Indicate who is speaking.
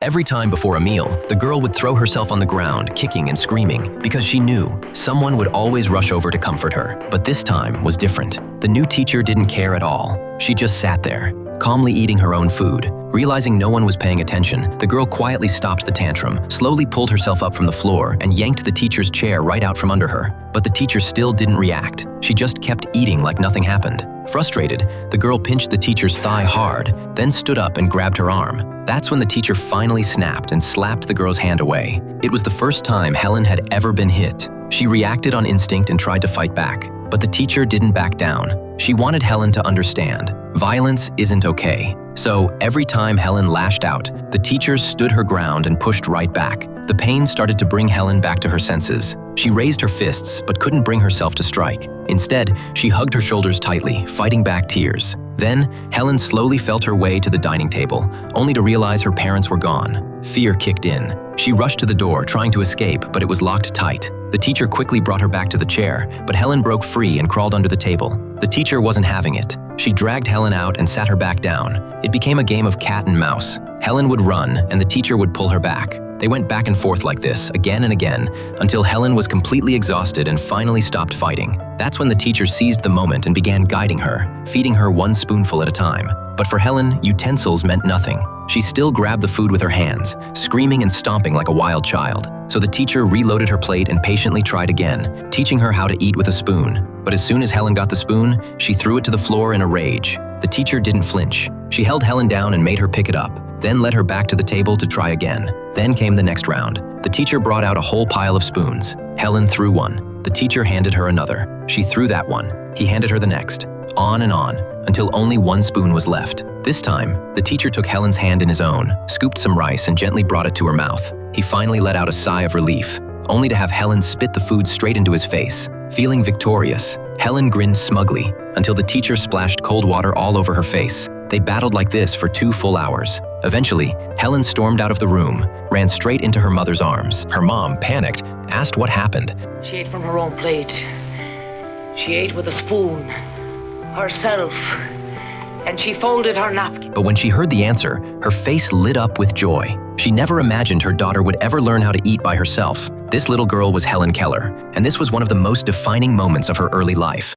Speaker 1: Every time before a meal, the girl would throw herself on the ground, kicking and screaming, because she knew someone would always rush over to comfort her. But this time was different. The new teacher didn't care at all. She just sat there, calmly eating her own food. Realizing no one was paying attention, the girl quietly stopped the tantrum, slowly pulled herself up from the floor, and yanked the teacher's chair right out from under her. But the teacher still didn't react. She just kept eating like nothing happened. Frustrated, the girl pinched the teacher's thigh hard, then stood up and grabbed her arm. That's when the teacher finally snapped and slapped the girl's hand away. It was the first time Helen had ever been hit. She reacted on instinct and tried to fight back, but the teacher didn't back down. She wanted Helen to understand. Violence isn't okay. So every time Helen lashed out, the teacher stood her ground and pushed right back. The pain started to bring Helen back to her senses. She raised her fists but couldn't bring herself to strike. Instead, she hugged her shoulders tightly, fighting back tears. Then, Helen slowly felt her way to the dining table, only to realize her parents were gone. Fear kicked in. She rushed to the door, trying to escape, but it was locked tight. The teacher quickly brought her back to the chair, but Helen broke free and crawled under the table. The teacher wasn't having it. She dragged Helen out and sat her back down. It became a game of cat and mouse. Helen would run, and the teacher would pull her back. They went back and forth like this, again and again, until Helen was completely exhausted and finally stopped fighting. That's when the teacher seized the moment and began guiding her, feeding her one spoonful at a time. But for Helen, utensils meant nothing. She still grabbed the food with her hands, screaming and stomping like a wild child. So the teacher reloaded her plate and patiently tried again, teaching her how to eat with a spoon. But as soon as Helen got the spoon, she threw it to the floor in a rage. The teacher didn't flinch. She held Helen down and made her pick it up, then led her back to the table to try again. Then came the next round. The teacher brought out a whole pile of spoons. Helen threw one. The teacher handed her another. She threw that one. He handed her the next. On, until only one spoon was left. This time, the teacher took Helen's hand in his own, scooped some rice and gently brought it to her mouth. He finally let out a sigh of relief, only to have Helen spit the food straight into his face. Feeling victorious, Helen grinned smugly until the teacher splashed cold water all over her face. They battled like this for 2 full hours. Eventually, Helen stormed out of the room, ran straight into her mother's arms. Her mom, panicked, asked what happened.
Speaker 2: She ate from her own plate. She ate with a spoon, herself, and she folded her napkin.
Speaker 1: But when she heard the answer, her face lit up with joy. She never imagined her daughter would ever learn how to eat by herself. This little girl was Helen Keller, and this was one of the most defining moments of her early life.